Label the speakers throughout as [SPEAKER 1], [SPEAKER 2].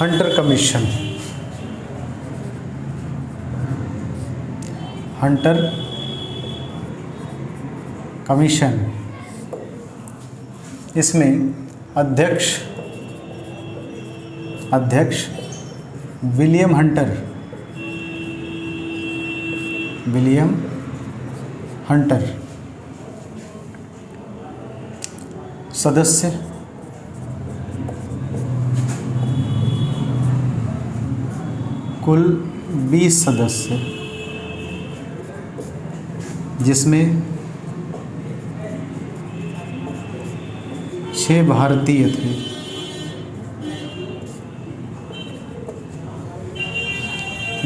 [SPEAKER 1] Hunter commission, Hunter commission, इसमें अध्यक्ष William Hunter, सदस्य कुल 20 सदस्य, जिसमें 6 भारतीय थे।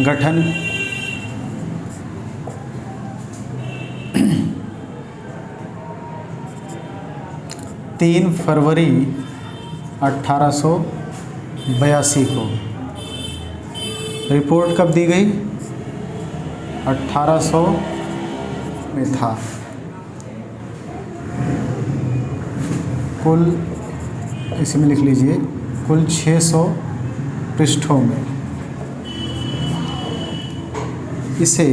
[SPEAKER 1] गठन 3 फरवरी 1882 को। रिपोर्ट कब दी गई? 1800 में था। कुल, इसी में लिख लीजिए, कुल 600 पृष्ठों में। इसे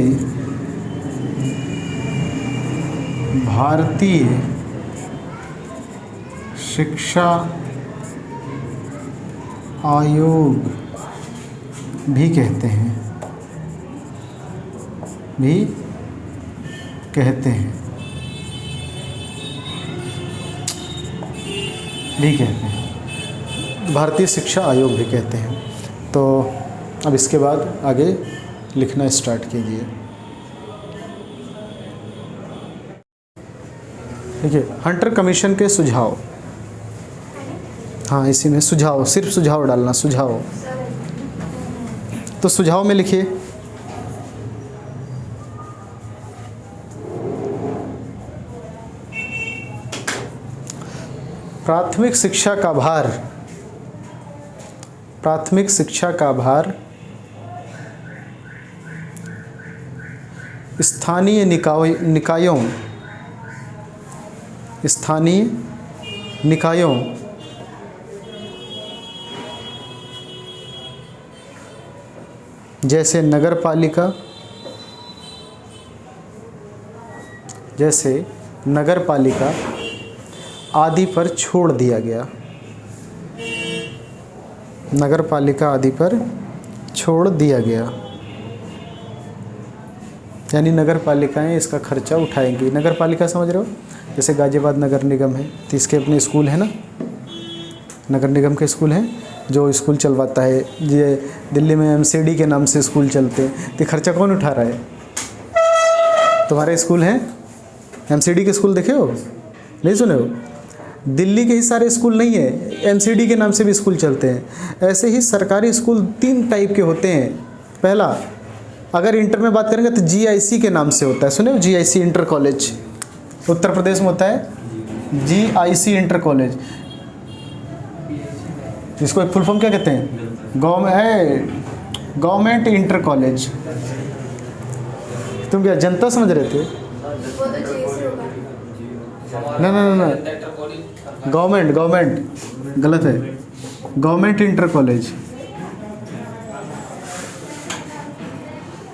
[SPEAKER 1] भारतीय शिक्षा आयोग भी कहते हैं, भारतीय शिक्षा आयोग भी कहते हैं। तो अब इसके बाद आगे लिखना स्टार्ट कीजिए। देखिए, हंटर कमीशन के सुझाव, हाँ इसी में सुझाव, सिर्फ सुझाव डालना, सुझाव। तो सुझाव में लिखिए, प्राथमिक शिक्षा का भार स्थानीय निकायों जैसे नगर पालिका आदि पर छोड़ दिया गया। नगर पालिका आदि पर छोड़ दिया गया, यानी नगर पालिकाएँ इसका खर्चा उठाएंगी। नगर पालिका समझ रहे हो? जैसे गाजियाबाद नगर निगम है तो इसके अपने स्कूल है ना, नगर निगम के स्कूल हैं जो स्कूल चलवाता है। ये दिल्ली में MCD के नाम से स्कूल चलते हैं, तो खर्चा कौन उठा रहा है? तुम्हारे स्कूल हैं MCD के स्कूल, देखे हो? नहीं सुने हो? दिल्ली के ही सारे स्कूल नहीं है, MCD के नाम से भी स्कूल चलते हैं। ऐसे ही सरकारी स्कूल 3 टाइप के होते हैं। पहला, अगर इंटर में बात करेंगे तो GIC के नाम से होता है, सुने हो? GIC inter college Uttar Pradesh में होता है, GIC इंटर कॉलेज। इसको एक फुल फॉर्म क्या कहते हैं? Government inter college. तुम क्या जनता समझ रहे थे? ना, गवर्नमेंट गलत है, government inter college,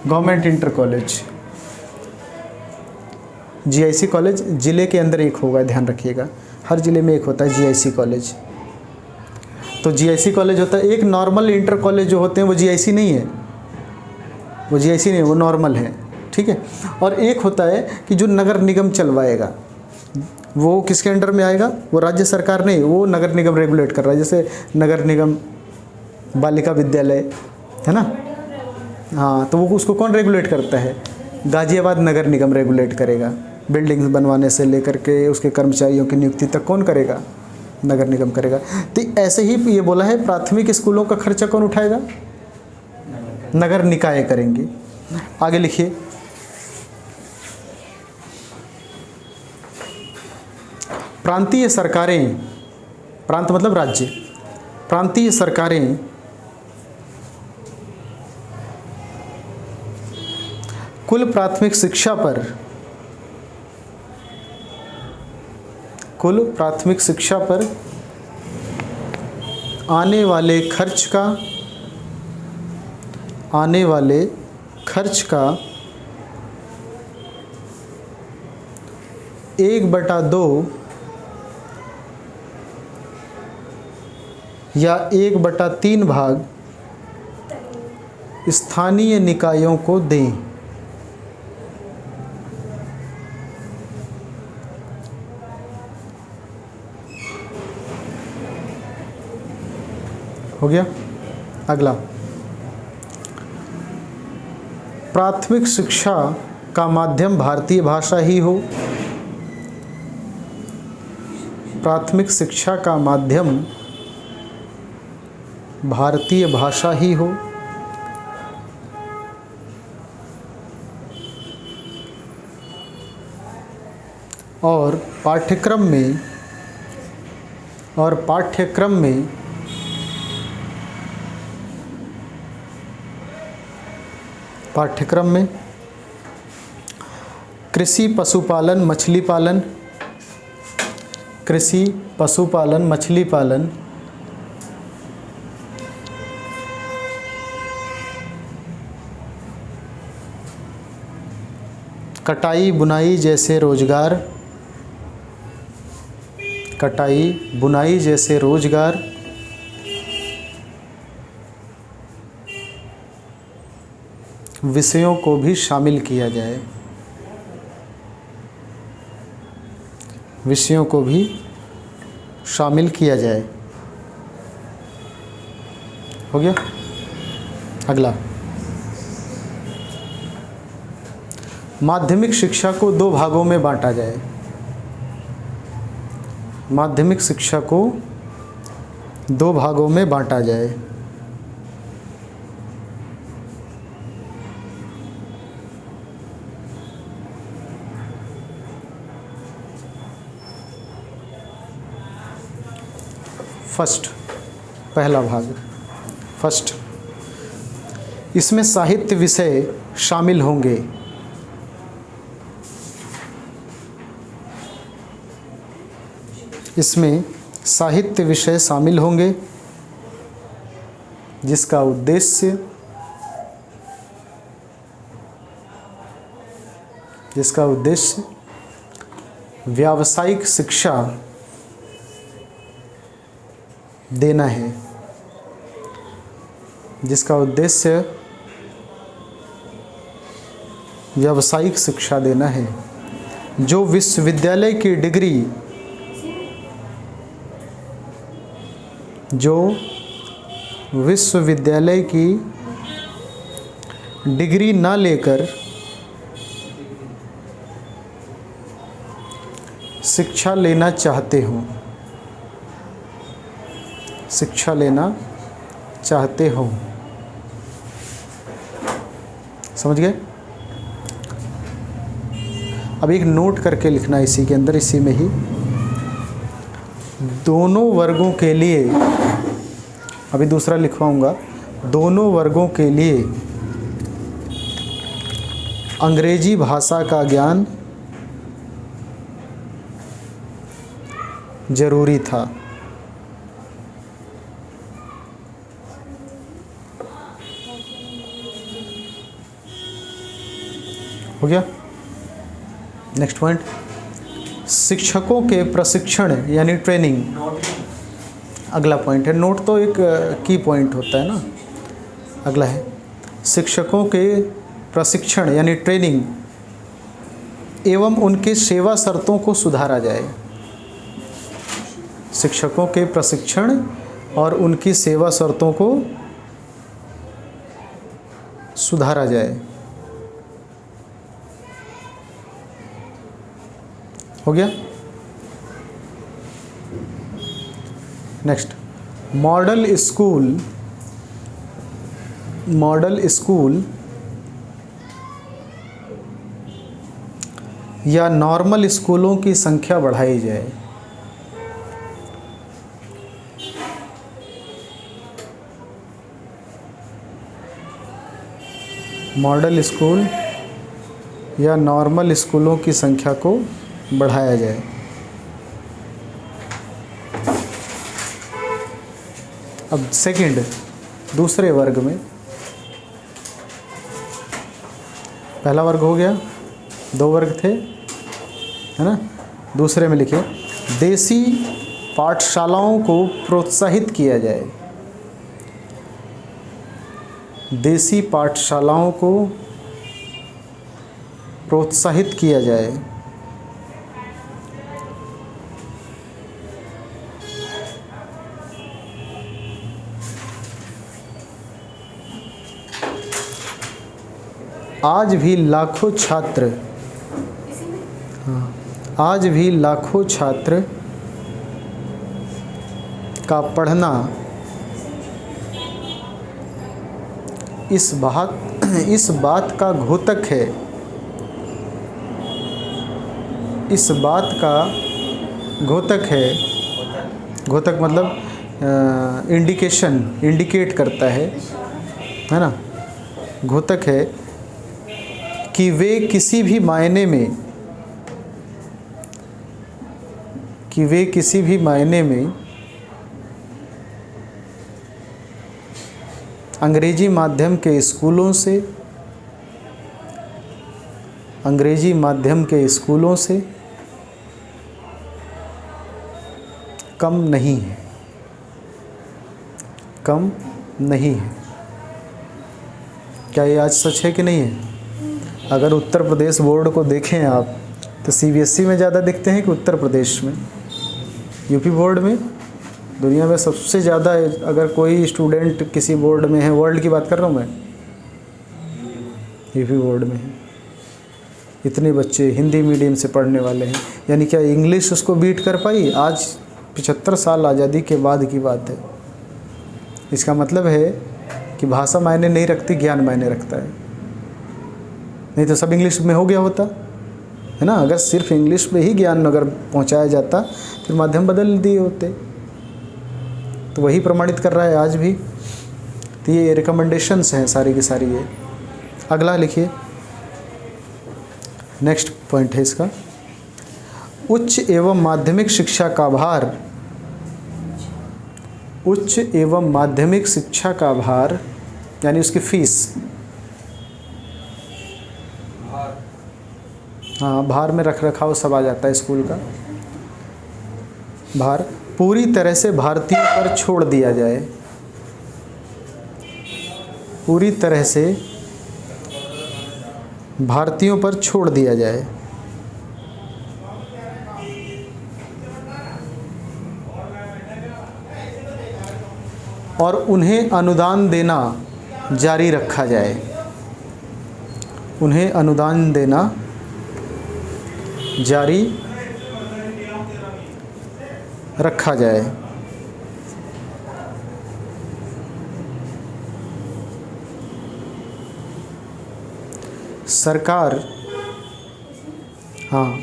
[SPEAKER 1] government inter college. GIC college ज़िले के अंदर एक होगा, ध्यान रखिएगा, हर ज़िले में एक होता है GIC कॉलेज। तो GIC कॉलेज होता है। एक नॉर्मल इंटर कॉलेज जो होते हैं वो GIC नहीं है, वो नॉर्मल है, ठीक है। और एक होता है कि जो नगर निगम चलवाएगा, वो किसके अंडर में आएगा? वो राज्य सरकार नहीं, वो नगर निगम रेगुलेट कर रहा है। जैसे नगर निगम बालिका विद्यालय है ना, हाँ, तो वो उसको कौन रेगुलेट करता है? गाजियाबाद नगर निगम रेगुलेट करेगा। बिल्डिंग्स बनवाने से लेकर के उसके कर्मचारियों की नियुक्ति तक कौन करेगा? नगर निगम करेगा। तो ऐसे ही ये बोला है, प्राथमिक स्कूलों का खर्चा कौन उठाएगा? नगर निकाय करेंगे। आगे लिखिए, प्रांतीय सरकारें, प्रांत मतलब राज्य, प्रांतीय सरकारें कुल प्राथमिक शिक्षा पर आने वाले खर्च का आने वाले खर्च का 1/2 या 1/3 भाग स्थानीय निकायों को दें। हो गया। अगला, प्राथमिक शिक्षा का माध्यम भारतीय भाषा ही हो। प्राथमिक शिक्षा का माध्यम भारतीय भाषा ही हो। और पाठ्यक्रम में कृषि, पशुपालन, मछली पालन, मछली पालन, कटाई बुनाई जैसे रोजगार, विषयों को भी शामिल किया जाए। हो गया। अगला, माध्यमिक शिक्षा को 2 भागों में बांटा जाए। माध्यमिक शिक्षा को 2 भागों में बांटा जाए। पहला भाग, इसमें साहित्य विषय शामिल होंगे। जिसका उद्देश्य व्यावसायिक शिक्षा देना है। जो विश्वविद्यालय की डिग्री ना लेकर शिक्षा लेना चाहते हो। समझ गए? अब एक नोट करके लिखना इसी के अंदर, इसी में ही, दोनों वर्गों के लिए, अभी दूसरा लिखवाऊंगा, दोनों वर्गों के लिए अंग्रेजी भाषा का ज्ञान जरूरी था। हो गया। नेक्स्ट पॉइंट, शिक्षकों के प्रशिक्षण यानी ट्रेनिंग। अगला पॉइंट है, नोट तो एक की पॉइंट होता है ना। अगला है, शिक्षकों के प्रशिक्षण यानी ट्रेनिंग एवं उनके सेवा शर्तों को सुधारा जाए। शिक्षकों के प्रशिक्षण और उनकी सेवा शर्तों को सुधारा जाए। हो गया। नेक्स्ट, मॉडल स्कूल या नॉर्मल स्कूलों की संख्या बढ़ाई जाए। मॉडल स्कूल या नॉर्मल स्कूलों की संख्या को बढ़ाया जाए। अब सेकंड, दूसरे वर्ग में पहला वर्ग हो गया, 2 वर्ग थे, है ना। दूसरे में लिखिए देसी पाठशालाओं को प्रोत्साहित किया जाए। देसी पाठशालाओं को प्रोत्साहित किया जाए। आज भी लाखों छात्र, हाँ, आज भी लाखों छात्र का पढ़ना इस बात का घोतक है, इस बात का घोतक है। घोतक मतलब इंडिकेट करता है ना। घोतक है कि वे किसी भी मायने में अंग्रेजी माध्यम के स्कूलों से कम नहीं है। क्या ये आज सच है कि नहीं है? अगर उत्तर प्रदेश बोर्ड को देखें आप तो सीबीएसई में ज़्यादा दिखते हैं कि उत्तर प्रदेश में? यूपी बोर्ड में दुनिया में सबसे ज़्यादा अगर कोई स्टूडेंट किसी बोर्ड में है, वर्ल्ड की बात कर रहा हूँ मैं, यूपी बोर्ड में है। इतने बच्चे हिंदी मीडियम से पढ़ने वाले हैं, यानी क्या इंग्लिश उसको बीट कर पाई? आज 75 साल आज़ादी के बाद की बात है। इसका मतलब है कि भाषा मायने नहीं रखती, ज्ञान मायने रखता है। नहीं तो सब इंग्लिश में हो गया होता, है ना। अगर सिर्फ इंग्लिश में ही ज्ञान अगर पहुंचाया जाता फिर माध्यम बदल दिए होते। तो वही प्रमाणित कर रहा है आज भी। तो ये रिकमेंडेशंस हैं सारी की सारी। ये अगला लिखिए, नेक्स्ट पॉइंट है इसका, उच्च एवं माध्यमिक शिक्षा का भार। उच्च एवं माध्यमिक शिक्षा का भार यानी उसकी फीस, हाँ, भार में रख रखाव सब आ जाता है स्कूल का। भार पूरी तरह से भारतीयों पर छोड़ दिया जाए। पूरी तरह से भारतीयों पर छोड़ दिया जाए। और उन्हें अनुदान देना जारी रखा जाए। उन्हें अनुदान देना जारी रखा जाए। सरकार, हाँ,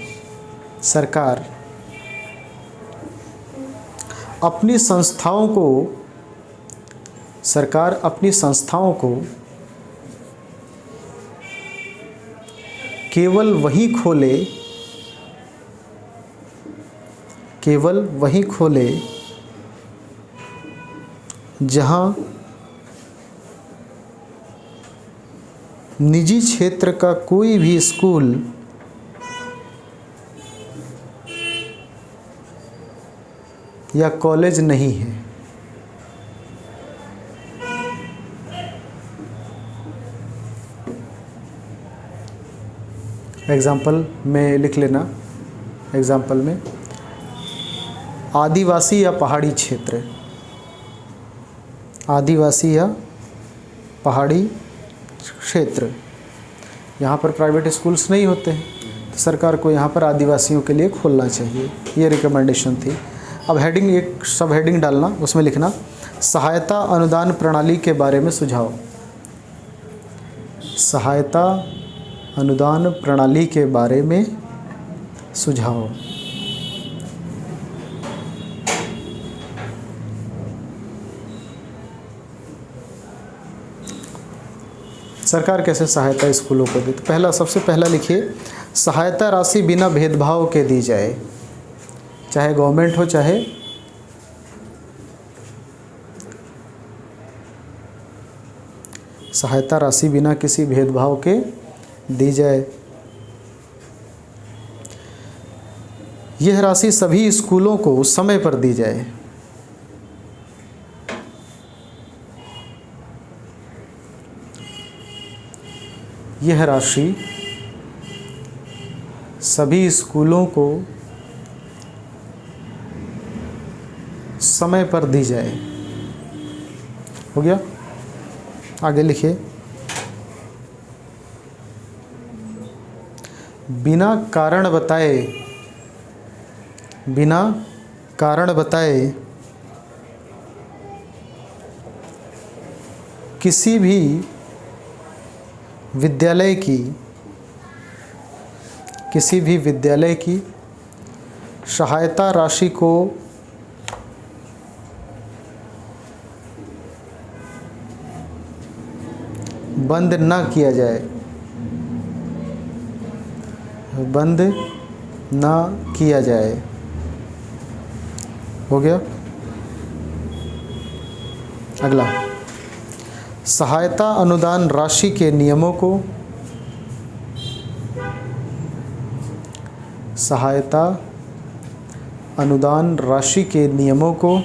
[SPEAKER 1] सरकार अपनी संस्थाओं को केवल वहीं खोले जहां निजी क्षेत्र का कोई भी स्कूल या कॉलेज नहीं है। एग्जाम्पल में लिख लेना, एग्जाम्पल में आदिवासी या पहाड़ी क्षेत्र, आदिवासी या पहाड़ी क्षेत्र, यहाँ पर प्राइवेट स्कूल्स नहीं होते हैं, तो सरकार को यहाँ पर आदिवासियों के लिए खोलना चाहिए। ये रिकमेंडेशन थी। अब हेडिंग, एक सब हेडिंग डालना, उसमें लिखना सहायता अनुदान प्रणाली के बारे में सुझाव। सहायता अनुदान प्रणाली के बारे में सुझाव। सरकार कैसे सहायता स्कूलों को दे? तो पहला, सबसे पहला लिखिए, सहायता राशि बिना भेदभाव के दी जाए, चाहे गवर्नमेंट हो चाहे सहायता राशि बिना किसी भेदभाव के दी जाए। यह राशि सभी स्कूलों को समय पर दी जाए। यह राशि सभी स्कूलों को समय पर दी जाए। हो गया? आगे लिखिए। बिना कारण बताए किसी भी विद्यालय की सहायता राशि को बंद न किया जाए। बंद न किया जाए। हो गया? अगला, सहायता अनुदान राशि के नियमों को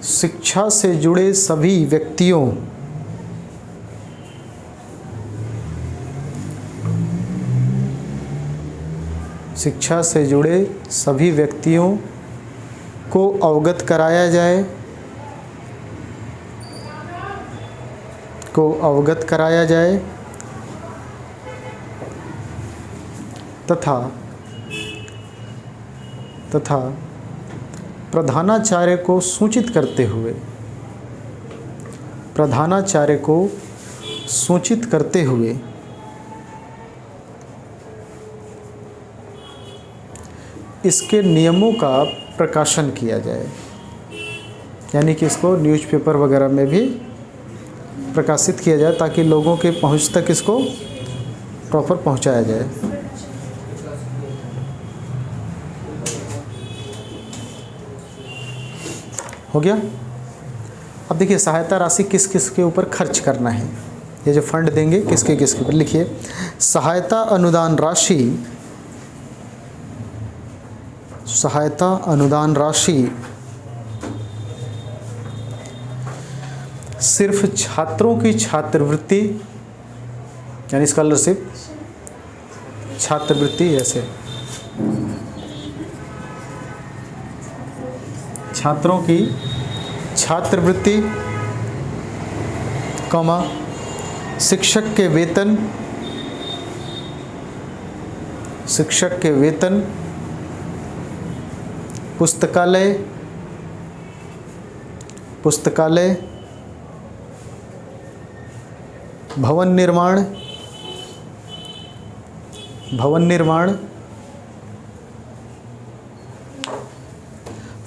[SPEAKER 1] शिक्षा से जुड़े सभी व्यक्तियों को अवगत कराया जाए तथा प्रधानाचार्य को सूचित करते हुए इसके नियमों का प्रकाशन किया जाए। यानी कि इसको न्यूज़पेपर वगैरह में भी प्रकाशित किया जाए ताकि लोगों के पहुंच तक इसको प्रॉपर पहुंचाया जाए। हो गया? अब देखिए सहायता राशि किस किस के ऊपर खर्च करना है। ये जो फंड देंगे किसके ऊपर लिखिए। सहायता अनुदान राशि सिर्फ छात्रों की छात्रवृत्ति यानी स्कॉलरशिप, छात्रवृत्ति ऐसे छात्रों की छात्रवृत्ति, शिक्षक के वेतन, पुस्तकालय, भवन निर्माण,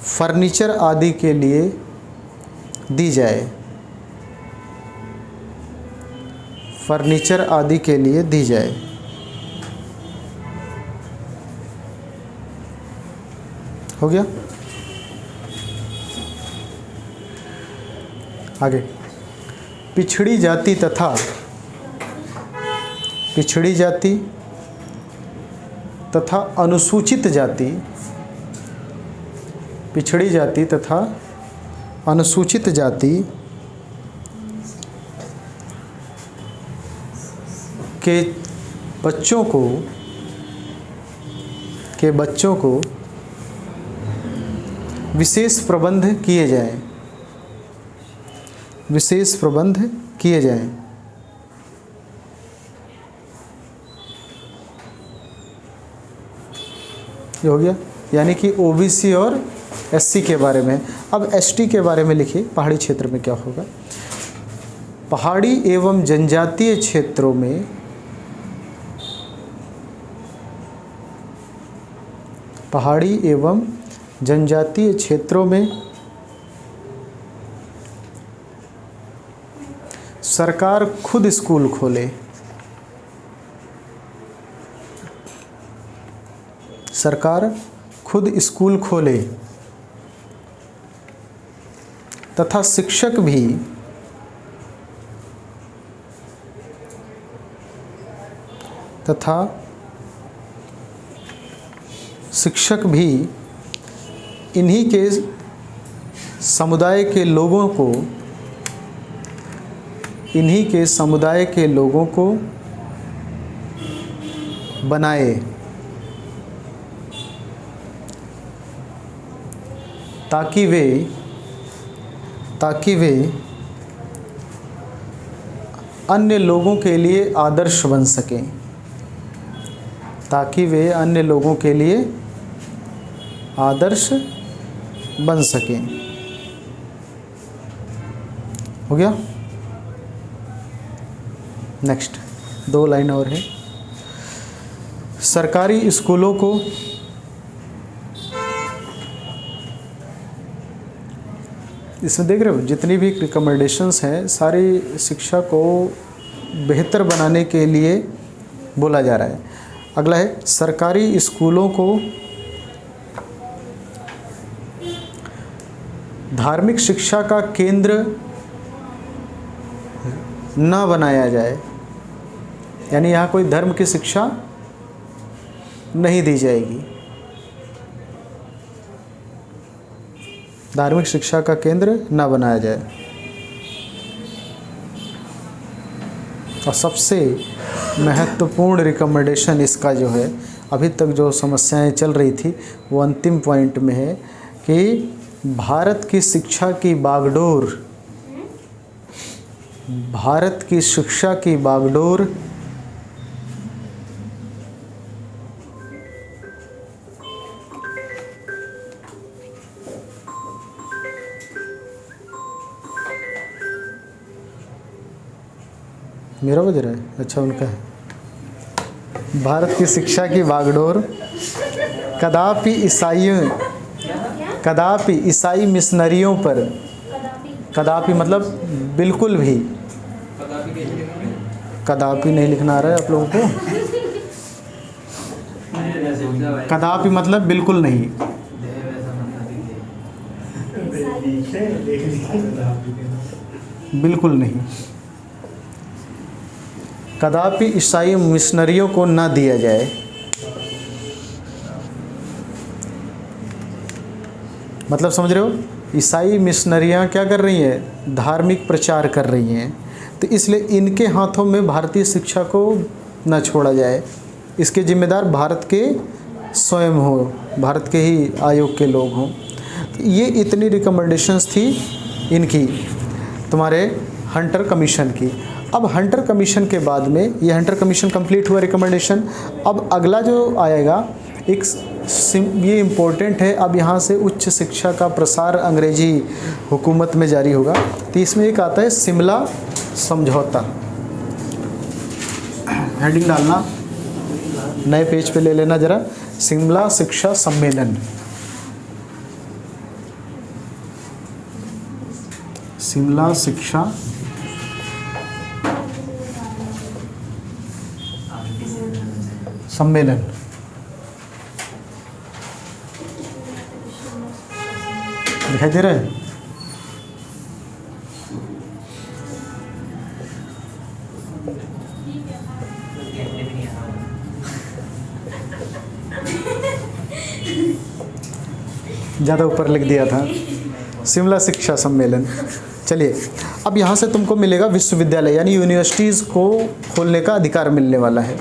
[SPEAKER 1] फर्नीचर आदि के लिए दी जाए। हो गया? आगे, पिछड़ी जाति तथा अनुसूचित जाति के बच्चों को विशेष प्रबंध किए जाएं। ये हो गया। यानी कि ओबीसी और एससी के बारे में। अब एसटी के बारे में लिखिए। पहाड़ी क्षेत्र में क्या होगा? पहाड़ी एवं जनजातीय क्षेत्रों में सरकार खुद स्कूल खोले तथा शिक्षक भी इन्हीं के समुदाय के लोगों को बनाए ताकि वे अन्य लोगों के लिए आदर्श बन सकें, हो गया। नेक्स्ट 2 लाइन और है। सरकारी स्कूलों को इसमें देख रहे हो जितनी भी रिकमेंडेशंस हैं सारी शिक्षा को बेहतर बनाने के लिए बोला जा रहा है। अगला है सरकारी स्कूलों को धार्मिक शिक्षा का केंद्र न बनाया जाए, यानी यहाँ कोई धर्म की शिक्षा नहीं दी जाएगी। धार्मिक शिक्षा का केंद्र न बनाया जाए। और सबसे महत्वपूर्ण रिकमेंडेशन इसका जो है, अभी तक जो समस्याएं चल रही थी वो अंतिम पॉइंट में है कि भारत की शिक्षा की बागडोर मेरा बज रहा है, अच्छा उनका है। भारत की शिक्षा की बागडोर कदापि ईसाई मिशनरियों पर, कदापि मतलब बिल्कुल भी, कदापि नहीं लिखना आ रहा है आप लोगों को, कदापि मतलब बिल्कुल नहीं, बिल्कुल नहीं, कदापि ईसाई मिशनरियों को न दिया जाए। मतलब समझ रहे हो, ईसाई मिशनरियाँ क्या कर रही हैं, धार्मिक प्रचार कर रही हैं, तो इसलिए इनके हाथों में भारतीय शिक्षा को न छोड़ा जाए। इसके जिम्मेदार भारत के स्वयं हो, भारत के ही आयोग के लोग हों। तो ये इतनी रिकमेंडेशंस थी इनकी, तुम्हारे हंटर कमीशन की। अब हंटर कमीशन के बाद में, ये हंटर कमीशन कंप्लीट हुआ रिकमेंडेशन। अब अगला जो आएगा ये इम्पोर्टेंट है। अब यहाँ से उच्च शिक्षा का प्रसार अंग्रेजी हुकूमत में जारी होगा। तो इसमें एक आता है शिमला समझौता। हेडिंग डालना, नए पेज पे ले लेना जरा, शिमला शिक्षा सम्मेलन। शिमला शिक्षा सम्मेलन। दिखाई दे रहा है? ज़्यादा ऊपर लिख दिया था, शिमला शिक्षा सम्मेलन। चलिए, अब यहाँ से तुमको मिलेगा विश्वविद्यालय, यानी यूनिवर्सिटीज़ को खोलने का अधिकार मिलने वाला है।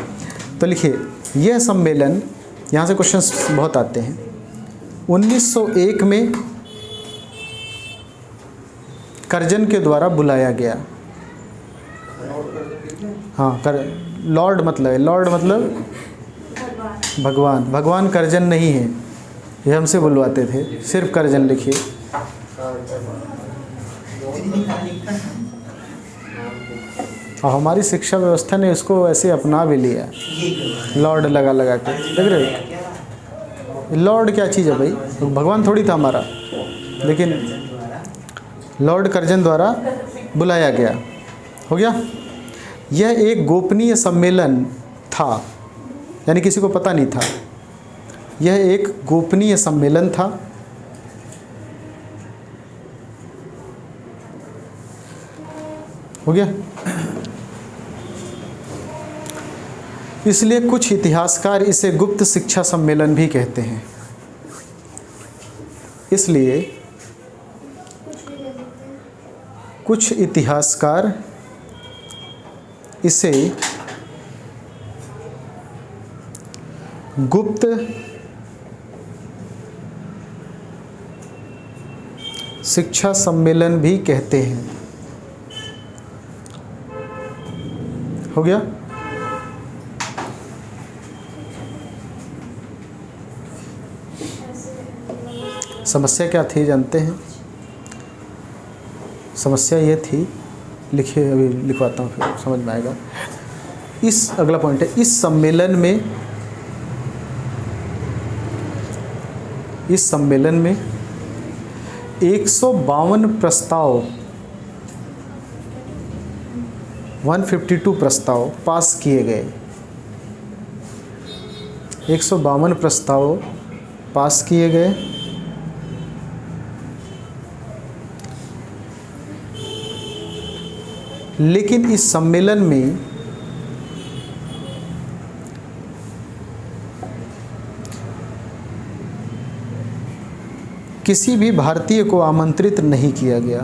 [SPEAKER 1] तो लिखिए, यह सम्मेलन, यहाँ से क्वेश्चंस बहुत आते हैं। 1901 में कर्जन के द्वारा बुलाया गया। हाँ, लॉर्ड मतलब भगवान। भगवान कर्जन नहीं है, ये हमसे बुलवाते थे, सिर्फ कर्जन लिखिए। और हमारी शिक्षा व्यवस्था ने इसको ऐसे अपना भी लिया, लॉर्ड लगा के। देख रहे हो, लॉर्ड क्या चीज़ है भाई, भगवान थोड़ी था हमारा। लेकिन लॉर्ड कर्जन द्वारा बुलाया गया, हो गया। यह एक गोपनीय सम्मेलन था, यानी किसी को पता नहीं था। यह एक गोपनीय सम्मेलन था हो गया। इसलिए कुछ इतिहासकार इसे गुप्त शिक्षा सम्मेलन भी कहते हैं। इसलिए कुछ इतिहासकार इसे गुप्त शिक्षा सम्मेलन भी कहते हैं। हो गया। समस्या क्या थी जानते हैं? समस्या ये थी, लिखिए, अभी लिखवाता हूँ फिर समझ में आएगा। इस अगला पॉइंट है, इस सम्मेलन में 152 प्रस्ताव 152 प्रस्ताव पास किए गए। 152 प्रस्ताव पास किए गए। लेकिन इस सम्मेलन में किसी भी भारतीय को आमंत्रित नहीं किया गया।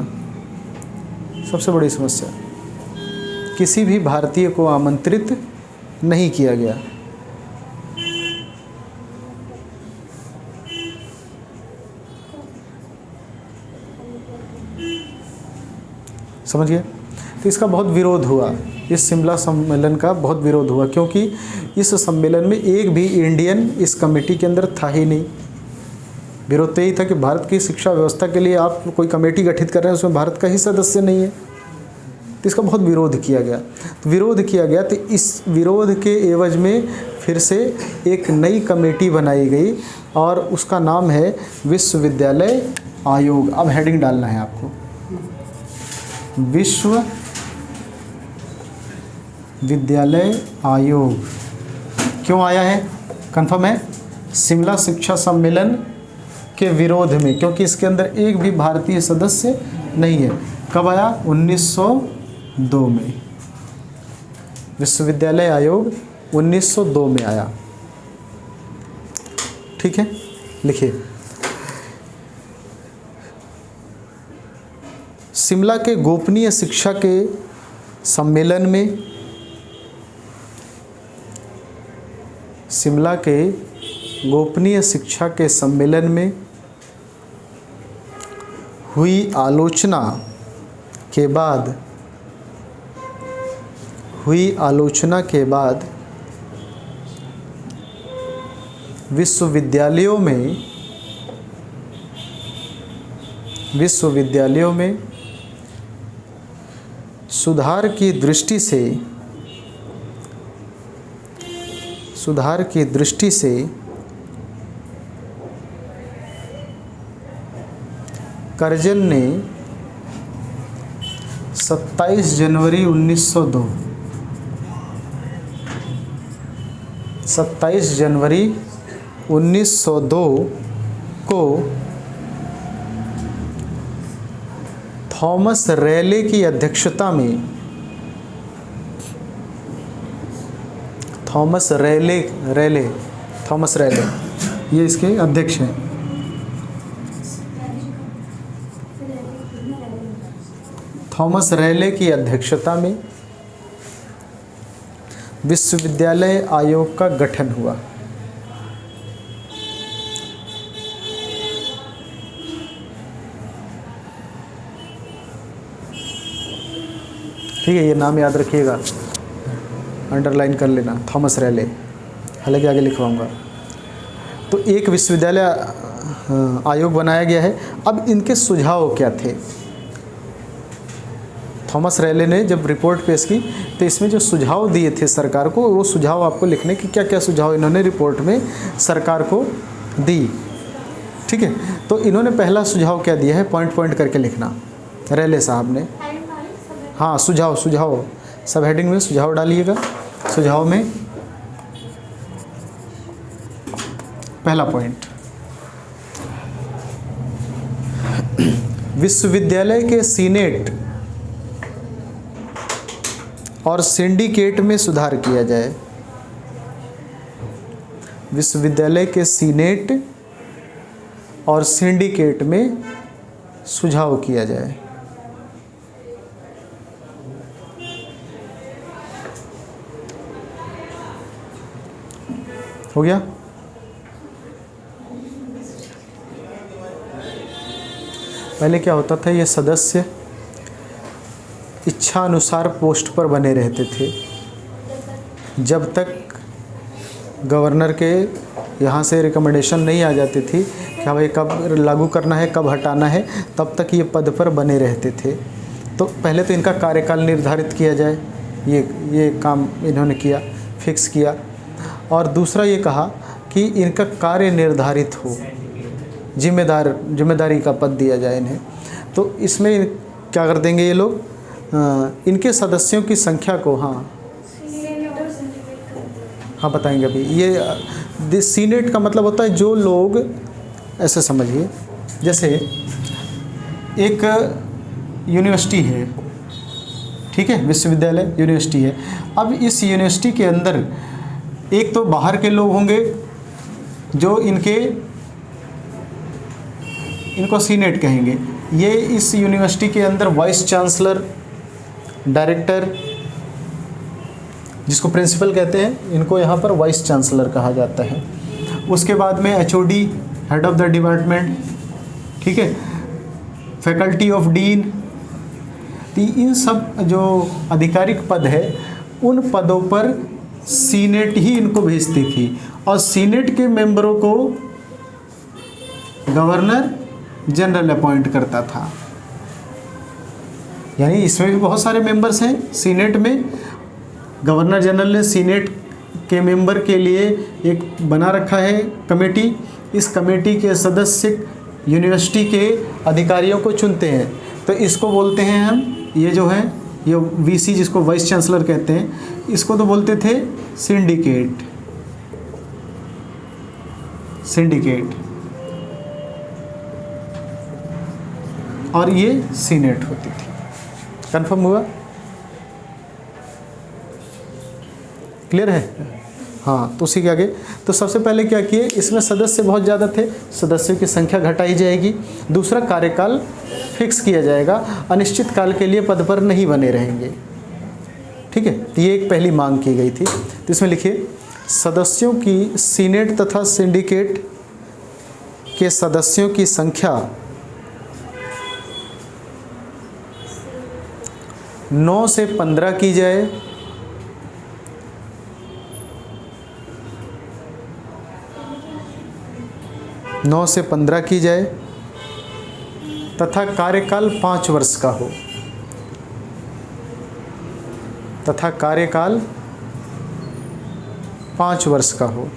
[SPEAKER 1] सबसे बड़ी समस्या, किसी भी भारतीय को आमंत्रित नहीं किया गया। समझ गए? तो इसका बहुत विरोध हुआ, इस शिमला सम्मेलन का बहुत विरोध हुआ, क्योंकि इस सम्मेलन में एक भी इंडियन इस कमेटी के अंदर था ही नहीं। विरोध तो यही था कि भारत की शिक्षा व्यवस्था के लिए आप कोई कमेटी गठित कर रहे हैं, उसमें भारत का ही सदस्य नहीं है। तो इसका बहुत विरोध किया गया। तो इस विरोध के एवज में फिर से एक नई कमेटी बनाई गई और उसका नाम है विश्वविद्यालय आयोग। अब हेडिंग डालना है आपको, विश्वविद्यालय आयोग। क्यों आया है? कंफर्म है, शिमला शिक्षा सम्मेलन के विरोध में, क्योंकि इसके अंदर एक भी भारतीय सदस्य नहीं है। कब आया? 1902 में। विश्वविद्यालय आयोग 1902 में आया। ठीक है, लिखिए। शिमला के गोपनीय शिक्षा के सम्मेलन में, शिमला के गोपनीय शिक्षा के सम्मेलन में हुई आलोचना के बाद विश्वविद्यालयों में सुधार की दृष्टि से कर्जन ने 27 जनवरी 1902 को थॉमस रैले की अध्यक्षता में, थॉमस रैले ये इसके अध्यक्ष हैं। थॉमस रैले की अध्यक्षता में विश्वविद्यालय आयोग का गठन हुआ। ठीक है, ये नाम याद रखिएगा, अंडरलाइन कर लेना, थॉमस रैले, हालांकि आगे लिखवाऊंगा। तो एक विश्वविद्यालय आयोग बनाया गया है। अब इनके सुझाव क्या थे? थॉमस रैले ने जब रिपोर्ट पेश की तो इसमें जो सुझाव दिए थे सरकार को, वो सुझाव आपको लिखने कि क्या क्या सुझाव इन्होंने रिपोर्ट में सरकार को दी। ठीक है, तो इन्होंने पहला सुझाव क्या दिया है, पॉइंट पॉइंट करके लिखना, रैले साहब ने। हाँ, सुझाव सब हेडिंग में सुझाव डालिएगा। सुझाव में पहला पॉइंट, विश्वविद्यालय के सीनेट और सिंडिकेट में सुधार किया जाए। विश्वविद्यालय के सीनेट और सिंडिकेट में सुझाव किया जाए। हो गया। पहले क्या होता था, ये सदस्य इच्छा अनुसार पोस्ट पर बने रहते थे। जब तक गवर्नर के यहाँ से रिकमेंडेशन नहीं आ जाती थी कि हाँ भाई कब लागू करना है, कब हटाना है, तब तक ये पद पर बने रहते थे। तो पहले तो इनका कार्यकाल निर्धारित किया जाए, ये काम इन्होंने किया, फिक्स किया। और दूसरा ये कहा कि इनका कार्य निर्धारित हो, जिम्मेदारी का पद दिया जाए इन्हें। तो इसमें क्या कर देंगे ये लोग, इनके सदस्यों की संख्या को, हाँ बताएंगे अभी। ये सीनेट का मतलब होता है जो लोग, ऐसे समझिए जैसे एक यूनिवर्सिटी है, ठीक है, विश्वविद्यालय यूनिवर्सिटी है। अब इस यूनिवर्सिटी के अंदर एक तो बाहर के लोग होंगे जो इनको सीनेट कहेंगे। ये इस यूनिवर्सिटी के अंदर वाइस चांसलर, डायरेक्टर, जिसको प्रिंसिपल कहते हैं, इनको यहाँ पर वाइस चांसलर कहा जाता है। उसके बाद में HOD, head of the department, ठीक है, फैकल्टी ऑफ डीन। तो इन सब जो आधिकारिक पद है, उन पदों पर सीनेट ही इनको भेजती थी। और सीनेट के मेंबरों को गवर्नर जनरल अपॉइंट करता था। यानी इसमें भी बहुत सारे मेंबर्स हैं सीनेट में। गवर्नर जनरल ने सीनेट के मेंबर के लिए एक बना रखा है कमेटी। इस कमेटी के सदस्य यूनिवर्सिटी के अधिकारियों को चुनते हैं। तो इसको बोलते हैं हम, ये जो है ये वीसी, जिसको वाइस चांसलर कहते हैं, इसको तो बोलते थे सिंडिकेट। और ये सीनेट होती थी। कंफर्म हुआ? क्लियर है? हाँ, तो उसी के आगे तो सबसे पहले क्या किए, इसमें सदस्य बहुत ज़्यादा थे, सदस्यों की संख्या घटाई जाएगी। दूसरा, कार्यकाल फिक्स किया जाएगा, अनिश्चित काल के लिए पद पर नहीं बने रहेंगे। ठीक है, ये एक पहली मांग की गई थी। तो इसमें लिखिए, सदस्यों की सीनेट तथा सिंडिकेट के सदस्यों की संख्या 9 से 15 की जाए। नौ से 15 की जाए तथा कार्यकाल 5 वर्ष का हो। तथा कार्यकाल 5 वर्ष का हो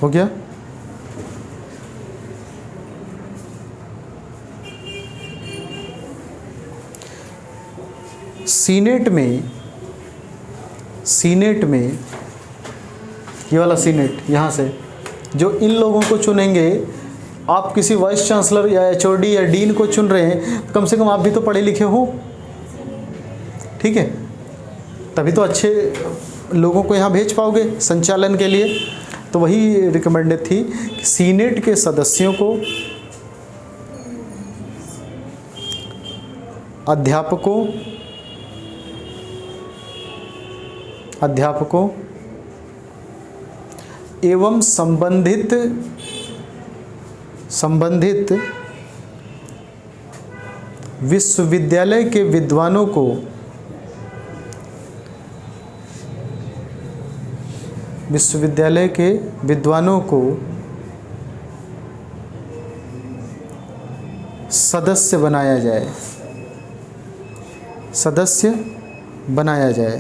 [SPEAKER 1] गया। सीनेट में ये वाला सीनेट, यहाँ से जो इन लोगों को चुनेंगे, आप किसी वाइस चांसलर या एचओडी या डीन को चुन रहे हैं, कम से कम आप भी तो पढ़े लिखे हो, ठीक है, तभी तो अच्छे लोगों को यहाँ भेज पाओगे संचालन के लिए। तो वही रिकमेंडेड थी कि सीनेट के सदस्यों को अध्यापकों एवं संबंधित विश्वविद्यालय के विद्वानों को सदस्य बनाया जाए।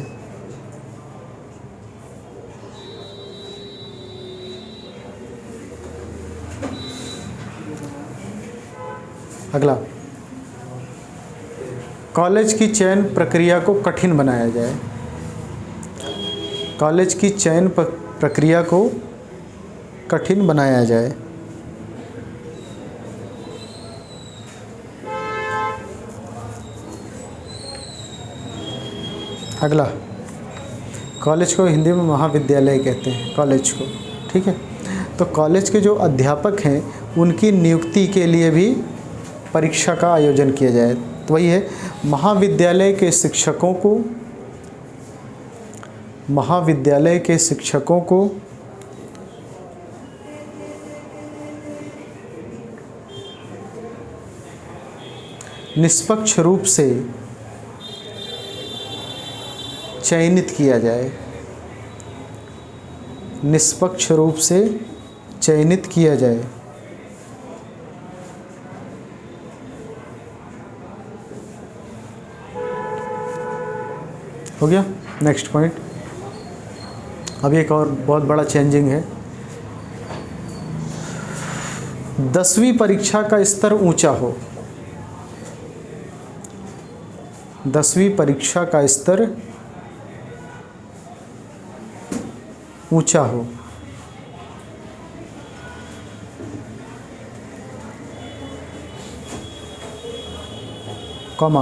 [SPEAKER 1] अगला, कॉलेज की चयन प्रक्रिया को कठिन बनाया जाए। कॉलेज की चयन प्रक्रिया को कठिन बनाया जाए। अगला, कॉलेज को हिंदी में महाविद्यालय कहते हैं कॉलेज को, ठीक है। तो कॉलेज के जो अध्यापक हैं उनकी नियुक्ति के लिए भी परीक्षा का आयोजन किया जाए। तो वही है, महाविद्यालय के शिक्षकों को निष्पक्ष रूप से चयनित किया जाए, निष्पक्ष रूप से चयनित किया जाए। हो गया। नेक्स्ट पॉइंट, अब एक और बहुत बड़ा चेंजिंग है। 10वीं परीक्षा का स्तर ऊंचा हो, 10वीं परीक्षा का स्तर ऊंचा हो। कॉमा,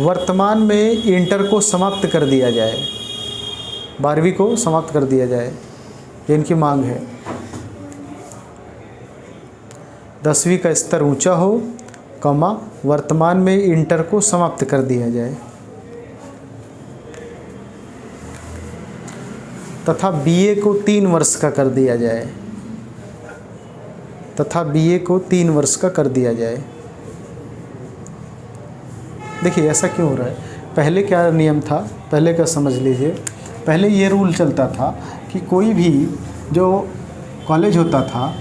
[SPEAKER 1] वर्तमान में इंटर को समाप्त कर दिया जाए, 12वीं को समाप्त कर दिया जाए, ये इनकी मांग है। 10वीं का स्तर ऊंचा हो, कॉमा, वर्तमान में इंटर को समाप्त कर दिया जाए तथा बीए को 3 वर्ष का कर दिया जाए, तथा बीए को 3 वर्ष का कर दिया जाए। देखिए ऐसा क्यों हो रहा है, पहले क्या नियम था, पहले का समझ लीजिए। पहले ये रूल चलता था कि कोई भी जो कॉलेज होता था,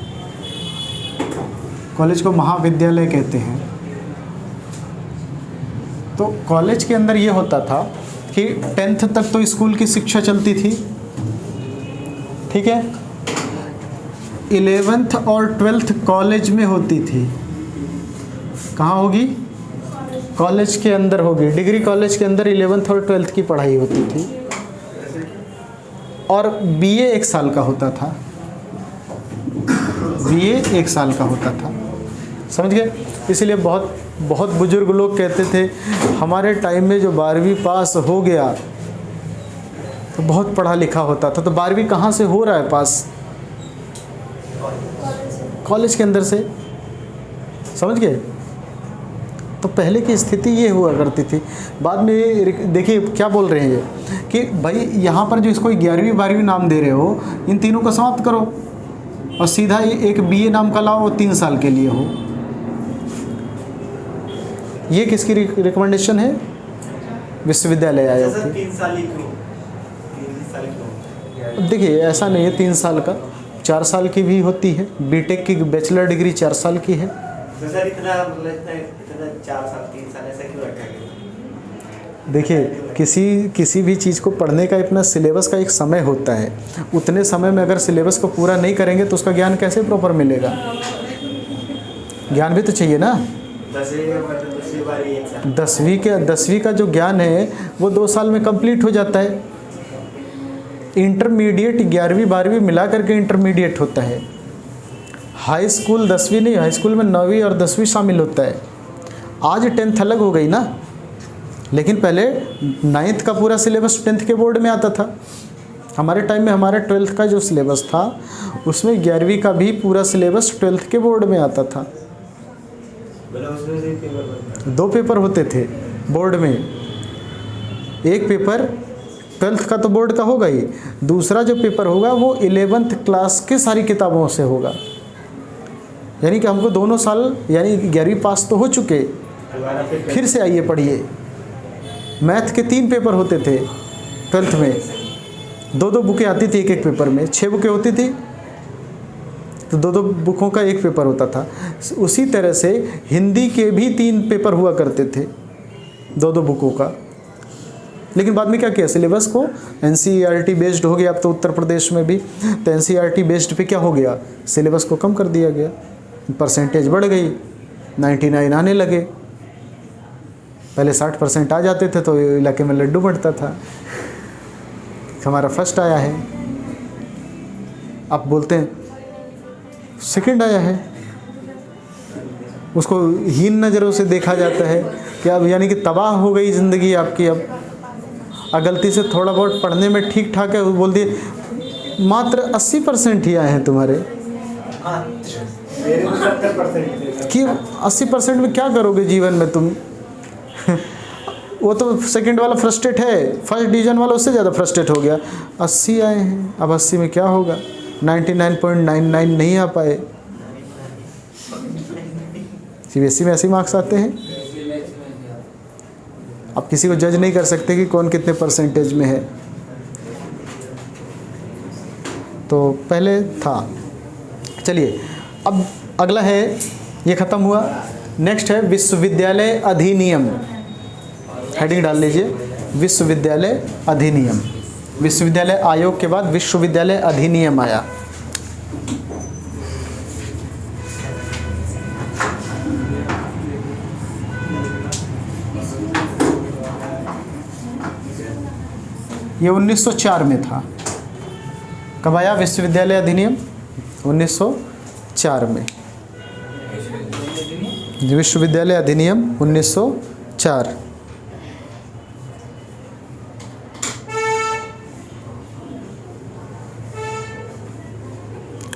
[SPEAKER 1] कॉलेज को महाविद्यालय कहते हैं, तो कॉलेज के अंदर ये होता था कि 10th तक तो स्कूल की शिक्षा चलती थी, ठीक है। 11th और 12th कॉलेज में होती थी। कहाँ होगी? कॉलेज के अंदर होगी। डिग्री कॉलेज के अंदर 11th और 12th की पढ़ाई होती थी और बीए 1 साल का होता था, बीए 1 साल का होता था, समझ गए। इसलिए बहुत बुजुर्ग लोग कहते थे हमारे टाइम में जो 12वीं पास हो गया तो बहुत पढ़ा लिखा होता था। तो 12वीं कहाँ से हो रहा है पास? कॉलेज के अंदर से, समझ गए। तो पहले की स्थिति ये हुआ करती थी। बाद में देखिए क्या बोल रहे हैं ये कि भाई यहाँ पर जो इसको 11वीं 12वीं नाम दे रहे हो, इन तीनों को समाप्त करो और सीधा एक बीए नाम का लाओ, वो 3 साल के लिए हो। ये किसकी रिकमेंडेशन है? विश्वविद्यालय आयोग की।
[SPEAKER 2] 3 साल ही क्यों?
[SPEAKER 1] देखिए ऐसा नहीं है 3 साल का, 4 साल की भी होती है। बीटेक की बैचलर डिग्री 4 साल की है।
[SPEAKER 2] तो सर इतना 4 साल 3 साल ऐसा क्यों रखा गया?
[SPEAKER 1] देखिए किसी भी चीज़ को पढ़ने का अपना सिलेबस का एक समय होता है। उतने समय में अगर सिलेबस को पूरा नहीं करेंगे तो उसका ज्ञान कैसे प्रॉपर मिलेगा? ज्ञान भी तो चाहिए ना। 10वीं का जो ज्ञान है वो 2 साल में कंप्लीट हो जाता है। इंटरमीडिएट 11वीं 12वीं मिला करके इंटरमीडिएट होता है। हाई स्कूल 10वीं नहीं, हाई स्कूल में 9वीं और 10वीं शामिल होता है। आज 10th अलग हो गई ना, लेकिन पहले 9th का पूरा सिलेबस 10th के बोर्ड में आता था। हमारे टाइम में हमारे 12th का जो सिलेबस था उसमें 11वीं का भी पूरा सिलेबस 12th के बोर्ड में आता था। 2 पेपर होते थे बोर्ड में। एक पेपर 12th का तो बोर्ड का होगा ही, दूसरा जो पेपर होगा वो 11th क्लास के सारी किताबों से होगा। यानी कि हमको दोनों साल यानी 11वीं पास तो हो चुके, फिर से आइए पढ़िए। मैथ के 3 पेपर होते थे 12th में, 2-2 बुकें आती थी एक पेपर में। 6 बुकें होती थी तो 2-2 बुकों का एक पेपर होता था। उसी तरह से हिंदी के भी 3 पेपर हुआ करते थे 2-2 बुकों का। लेकिन बाद में क्या किया, सिलेबस को NCERT बेस्ड हो गया। अब तो उत्तर प्रदेश में भी तो NCERT बेस्ड पे क्या हो गया, सिलेबस को कम कर दिया गया, परसेंटेज बढ़ गई, 99 आने लगे। पहले 60% आ जाते थे तो इलाके में लड्डू बढ़ता था, हमारा फर्स्ट आया है। आप बोलते हैं सेकंड आया है, उसको हीन नज़रों से देखा जाता है कि अब यानी कि तबाह हो गई ज़िंदगी आपकी। गलती से थोड़ा बहुत पढ़ने में ठीक ठाक है, वो बोल दिए मात्र 80% ही आए हैं तुम्हारे,
[SPEAKER 2] मेरे को 70%
[SPEAKER 1] कि 80% में क्या करोगे जीवन में तुम। वो तो सेकंड वाला फ्रस्ट्रेट है, फर्स्ट डिवीज़न वाला उससे ज़्यादा फ्रस्ट्रेट हो गया। 80 आए हैं, अब 80 में क्या होगा, 99.99 नहीं आ पाए। सीबीएसई में ऐसे मार्क्स आते हैं। आप किसी को जज नहीं कर सकते कि कौन कितने परसेंटेज में है। तो पहले था। चलिए अब अगला है, ये ख़त्म हुआ। नेक्स्ट है विश्वविद्यालय अधिनियम। हेडिंग डाल लीजिए, विश्वविद्यालय अधिनियम। विश्वविद्यालय आयोग के बाद विश्वविद्यालय अधिनियम आया। ये 1904 में था। कब आया विश्वविद्यालय अधिनियम? 1904 में। विश्वविद्यालय अधिनियम 1904।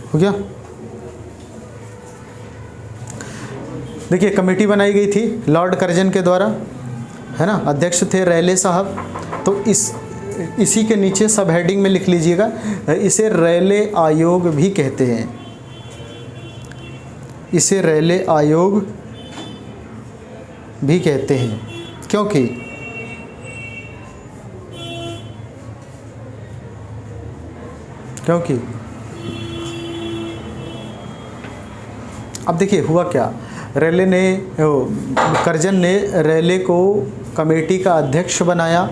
[SPEAKER 1] हो गया। देखिए कमेटी बनाई गई थी लॉर्ड कर्जन के द्वारा, है ना। अध्यक्ष थे रैले साहब। तो इसी के नीचे सब हेडिंग में लिख लीजिएगा, इसे रैले आयोग भी कहते हैं। इसे रैले आयोग भी कहते हैं क्योंकि अब देखिए हुआ क्या, रैले ने कर्जन ने रैले को कमेटी का अध्यक्ष बनाया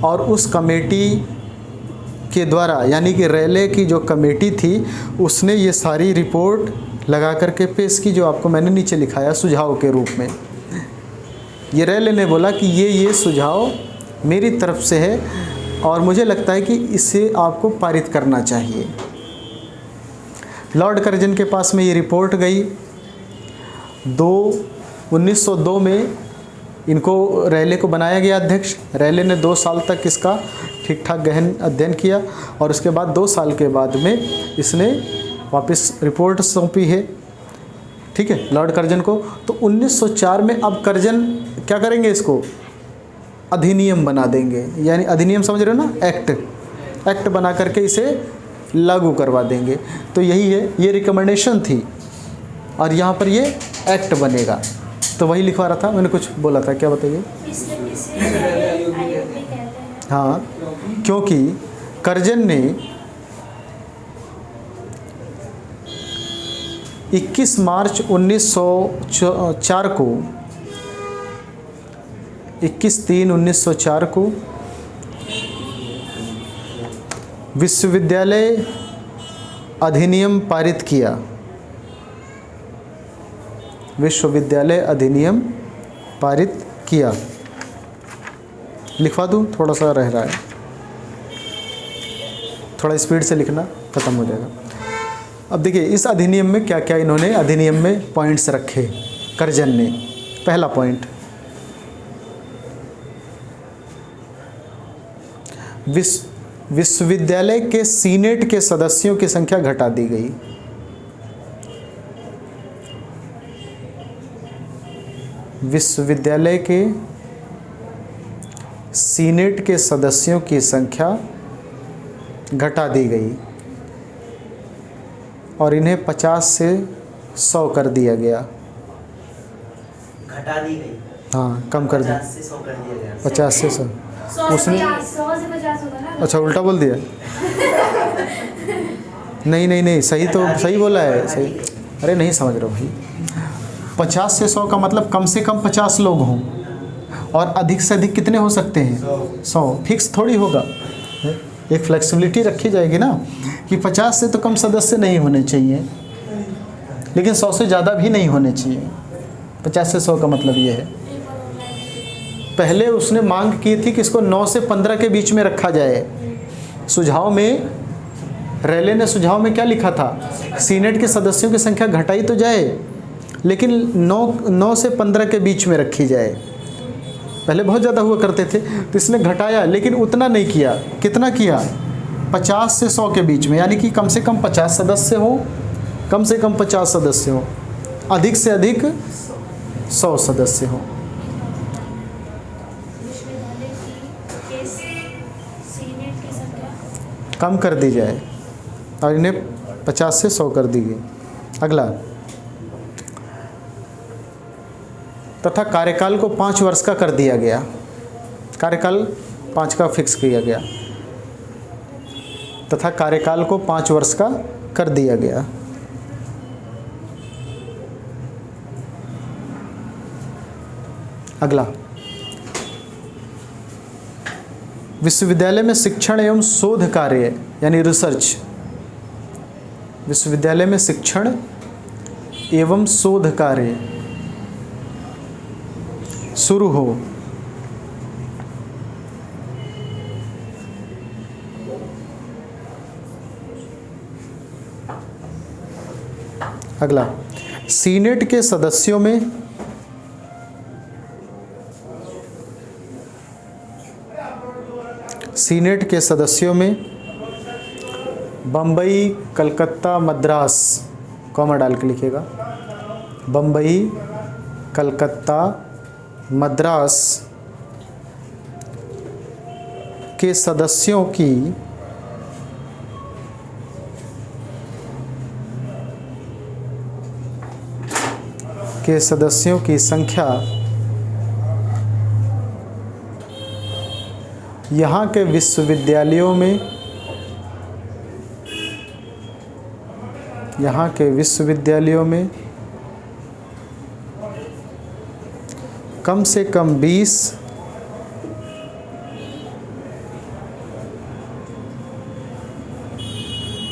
[SPEAKER 1] और उस कमेटी के द्वारा, यानी कि रैले की जो कमेटी थी उसने ये सारी रिपोर्ट लगा करके पेश की, जो आपको मैंने नीचे लिखाया सुझाव के रूप में। ये रैले ने बोला कि ये सुझाव मेरी तरफ से है और मुझे लगता है कि इसे आपको पारित करना चाहिए। लॉर्ड कर्जन के पास में ये रिपोर्ट गई। 1902 में इनको रैले को बनाया गया अध्यक्ष। रैले ने 2 साल तक इसका ठीक ठाक गहन अध्ययन किया और उसके बाद 2 साल के बाद में इसने वापस रिपोर्ट सौंपी है, ठीक है, लॉर्ड कर्जन को। तो 1904 में अब कर्जन क्या करेंगे, इसको अधिनियम बना देंगे। यानी अधिनियम समझ रहे हो ना, एक्ट बना करके इसे लागू करवा देंगे। तो यही है, ये रिकमेंडेशन थी और यहाँ पर ये एक्ट बनेगा। तो वही लिखवा रहा था, मैंने कुछ बोला था, क्या बताइए। हाँ, क्योंकि कर्जन ने 21 मार्च 1904 को 21/3/1904 को विश्वविद्यालय अधिनियम पारित किया। विश्वविद्यालय अधिनियम पारित किया। लिखवा दूँ, थोड़ा सा रह रहा है, थोड़ा स्पीड से लिखना, ख़त्म हो जाएगा। अब देखिए इस अधिनियम में क्या क्या इन्होंने अधिनियम में पॉइंट्स रखे कर्जन ने। पहला पॉइंट, विश्वविद्यालय के सीनेट के सदस्यों की संख्या घटा दी गई। विश्वविद्यालय के सीनेट के सदस्यों की संख्या घटा दी गई और इन्हें 50 से 100 कर दिया गया।
[SPEAKER 2] घटा दी गई,
[SPEAKER 1] हाँ, कम कर दिया,
[SPEAKER 2] 50 से 100 कर दिया गया।
[SPEAKER 1] 50 से 100 उसने,
[SPEAKER 3] 100 से 50 होगा ना।
[SPEAKER 1] अच्छा उल्टा बोल दिया। नहीं, सही तो सही बोला है, सही। अरे नहीं समझ रहे हो भाई, 50 से 100 का मतलब कम से कम 50 लोग हों और अधिक से अधिक कितने हो सकते हैं, 100। फिक्स थोड़ी होगा, एक फ्लेक्सिबिलिटी रखी जाएगी ना कि 50 से तो कम सदस्य नहीं होने चाहिए, लेकिन 100 से ज़्यादा भी नहीं होने चाहिए। 50 से 100 का मतलब ये है। पहले उसने मांग की थी कि इसको 9 से 15 के बीच में रखा जाए। सुझाव में, रैले ने सुझाव में क्या लिखा था, सीनेट के सदस्यों की संख्या घटाई तो जाए लेकिन 9 से 15 के बीच में रखी जाए। पहले बहुत ज़्यादा हुआ करते थे, तो इसने घटाया लेकिन उतना नहीं किया। कितना किया? 50 से 100 के बीच में, यानी कि कम से कम 50 सदस्य हो, कम से कम 50 सदस्य हो, अधिक से अधिक 100 सदस्य हो।
[SPEAKER 3] विश्वविद्यालय की सीनेट की संख्या
[SPEAKER 1] कम कर दी जाए और इन्हें 50 से 100 कर दी गई। अगला, तथा कार्यकाल को 5 वर्ष का कर दिया गया। कार्यकाल 5 का फिक्स किया गया, तथा कार्यकाल को 5 वर्ष का कर दिया गया। अगला, विश्वविद्यालय में शिक्षण एवं शोध कार्य यानी रिसर्च, विश्वविद्यालय में शिक्षण एवं शोध कार्य शुरू हो। अगला, सीनेट के सदस्यों में बम्बई, कलकत्ता, मद्रास, कॉमा डाल के लिखिएगा, बम्बई, कलकत्ता, मद्रास के सदस्यों की संख्या यहाँ के विश्वविद्यालयों में कम से कम 20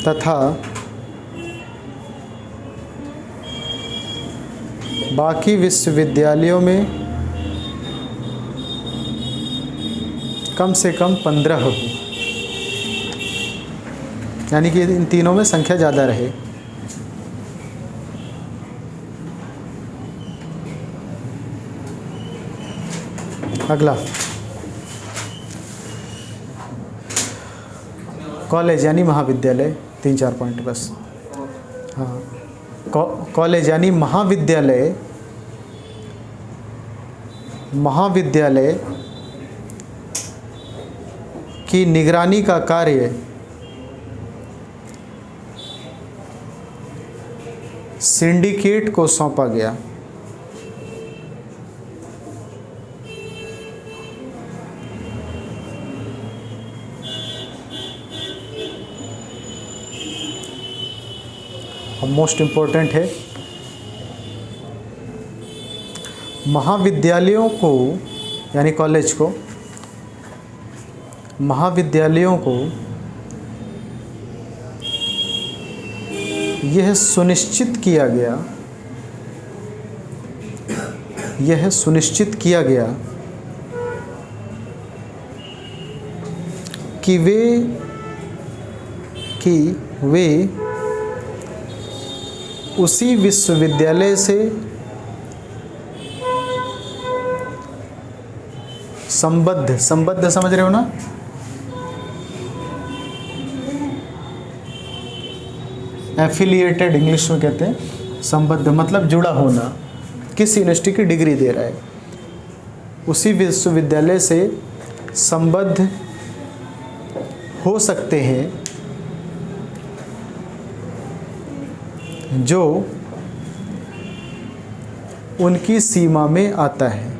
[SPEAKER 1] तथा बाकी विश्वविद्यालयों में कम से कम 15 हो, यानी कि इन तीनों में संख्या ज़्यादा रहे। अगला, कॉलेज यानी महाविद्यालय, 3-4 पॉइंट बस। हाँ, कॉलेज यानी महाविद्यालय की निगरानी का कार्य सिंडिकेट को सौंपा गया। मोस्ट इम्पोर्टेंट है, महाविद्यालयों को यानी कॉलेज को, महाविद्यालयों को यह सुनिश्चित किया गया कि वे उसी विश्वविद्यालय से संबद्ध समझ रहे हो ना? एफिलिएटेड इंग्लिश में कहते हैं, संबद्ध मतलब जुड़ा होना, किस यूनिवर्सिटी की डिग्री दे रहा है, उसी विश्वविद्यालय से संबद्ध हो सकते हैं जो उनकी सीमा में आता है।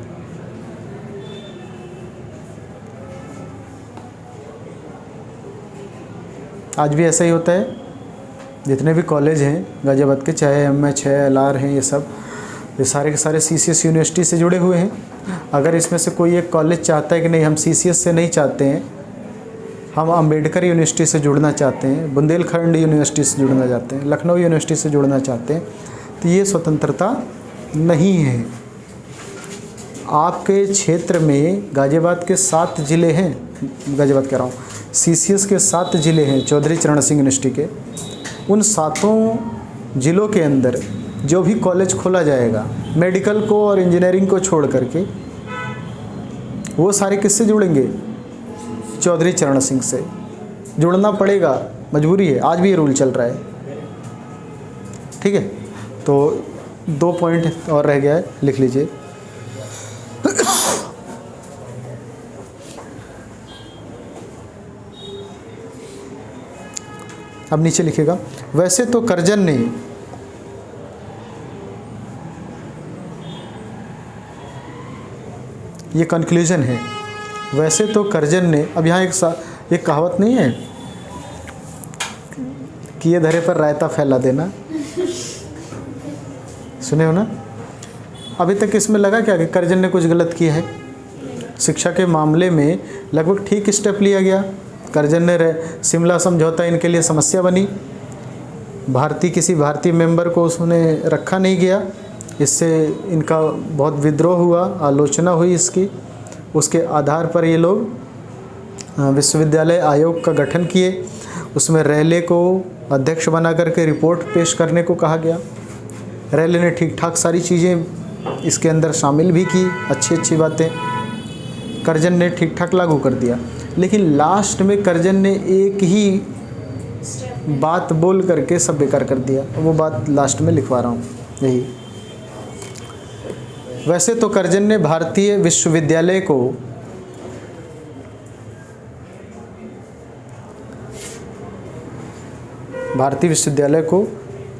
[SPEAKER 1] आज भी ऐसा ही होता है, जितने भी कॉलेज हैं गाज़ियाबाद के, चाहे MH है, LR हैं, ये सब, ये सारे के सारे CCS यूनिवर्सिटी से जुड़े हुए हैं। अगर इसमें से कोई एक कॉलेज चाहता है कि नहीं हम CCS से नहीं चाहते हैं, हम अंबेडकर यूनिवर्सिटी से जुड़ना चाहते हैं, बुंदेलखंड यूनिवर्सिटी से जुड़ना चाहते हैं, लखनऊ यूनिवर्सिटी से जुड़ना चाहते हैं, तो ये स्वतंत्रता नहीं है। आपके क्षेत्र में गाज़ियाबाद के 7 ज़िले हैं, गाज़ियाबाद कह रहा हूँ, CCS के 7 ज़िले हैं चौधरी चरण सिंह यूनिवर्सिटी के। उन 7 ज़िलों के अंदर जो भी कॉलेज खोला जाएगा, मेडिकल को और इंजीनियरिंग को छोड़ करके, वो सारे किससे जुड़ेंगे? चौधरी चरण सिंह से। जुड़ना पड़ेगा, मजबूरी है, आज भी ये रूल चल रहा है। ठीक है, तो 2 पॉइंट और रह गया है, लिख लीजिए। अब नीचे लिखेगा, वैसे तो करजन ने ये कंक्लूजन है, वैसे तो करजन ने, अब यहाँ एक कहावत नहीं है कि ये धरे पर रायता फैला देना, सुने हो ना? अभी तक इसमें लगा क्या कि करजन ने कुछ गलत किया है? शिक्षा के मामले में लगभग ठीक स्टेप लिया गया। करजन ने शिमला समझौता इनके लिए समस्या बनी, किसी भारतीय मेंबर को उसने रखा नहीं गया, इससे इनका बहुत विद्रोह हुआ, आलोचना हुई इसकी। उसके आधार पर ये लोग विश्वविद्यालय आयोग का गठन किए, उसमें रैले को अध्यक्ष बना करके रिपोर्ट पेश करने को कहा गया। रैले ने ठीक ठाक सारी चीज़ें इसके अंदर शामिल भी की, अच्छी बातें करजन ने ठीक ठाक लागू कर दिया। लेकिन लास्ट में करजन ने एक ही बात बोल करके सब बेकार कर दिया, वो बात लास्ट में लिखवा रहा हूँ यही। वैसे तो करजन ने भारतीय विश्वविद्यालय को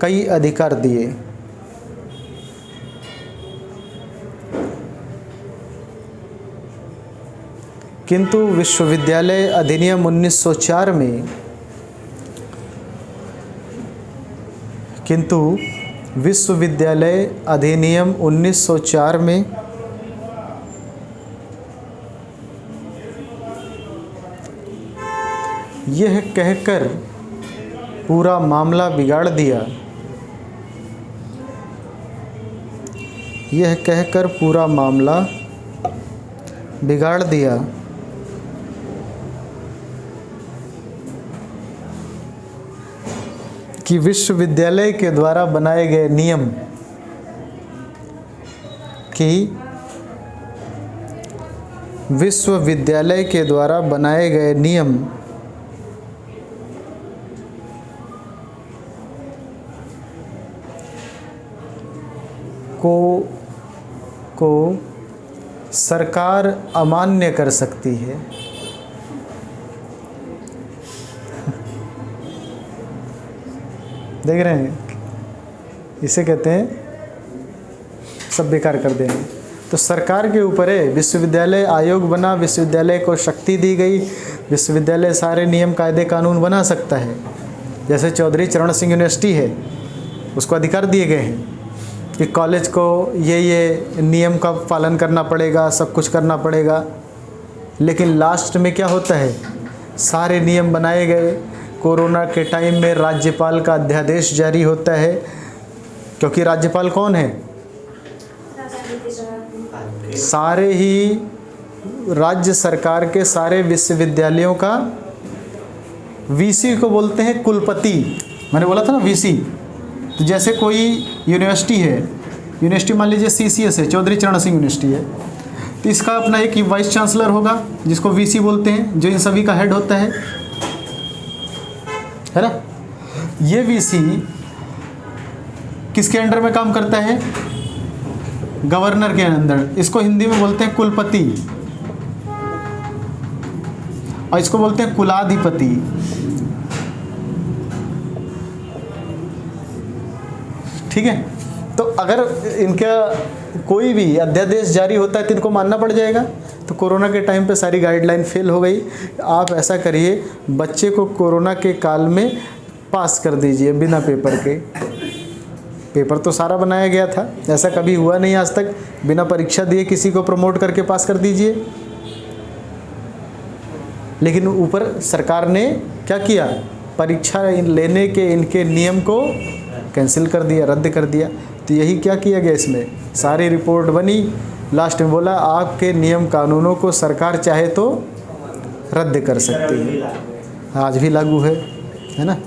[SPEAKER 1] कई अधिकार दिए, किंतु विश्वविद्यालय अधिनियम 1904 में यह कहकर पूरा मामला बिगाड़ दिया, कि विश्वविद्यालय के द्वारा बनाए गए नियम को सरकार अमान्य कर सकती है। देख रहे हैं, इसे कहते हैं सब बेकार कर देंगे। तो सरकार के ऊपर है, विश्वविद्यालय आयोग बना, विश्वविद्यालय को शक्ति दी गई, विश्वविद्यालय सारे नियम कायदे कानून बना सकता है। जैसे चौधरी चरण सिंह यूनिवर्सिटी है, उसको अधिकार दिए गए हैं कि कॉलेज को ये नियम का पालन करना पड़ेगा, सब कुछ करना पड़ेगा। लेकिन लास्ट में क्या होता है, सारे नियम बनाए गए, कोरोना के टाइम में राज्यपाल का अध्यादेश जारी होता है, क्योंकि राज्यपाल कौन है, सारे ही राज्य सरकार के सारे विश्वविद्यालयों का वीसी को बोलते हैं कुलपति। मैंने बोला था ना वीसी। तो जैसे कोई यूनिवर्सिटी है, यूनिवर्सिटी मान लीजिए CCS है, चौधरी चरण सिंह यूनिवर्सिटी है, तो इसका अपना एक वाइस चांसलर होगा जिसको वीसी बोलते हैं, जो इन सभी का हेड होता है ना। ये वीसी किसके अंडर में काम करता है, गवर्नर के अंदर। इसको हिंदी में बोलते हैं कुलपति और इसको बोलते हैं कुलाधिपति। ठीक है, तो अगर इनका कोई भी अध्यादेश जारी होता है तो इनको मानना पड़ जाएगा। तो कोरोना के टाइम पे सारी गाइडलाइन फेल हो गई। आप ऐसा करिए, बच्चे को कोरोना के काल में पास कर दीजिए बिना पेपर के। पेपर तो सारा बनाया गया था, ऐसा कभी हुआ नहीं आज तक, बिना परीक्षा दिए किसी को प्रमोट करके पास कर दीजिए। लेकिन ऊपर सरकार ने क्या किया, परीक्षा लेने के इनके नियम को कैंसिल कर दिया, रद्द कर दिया। तो यही क्या किया गया, इसमें सारी रिपोर्ट बनी, लास्ट में बोला आपके नियम कानूनों को सरकार चाहे तो रद्द कर सकती है। आज भी लागू है ना।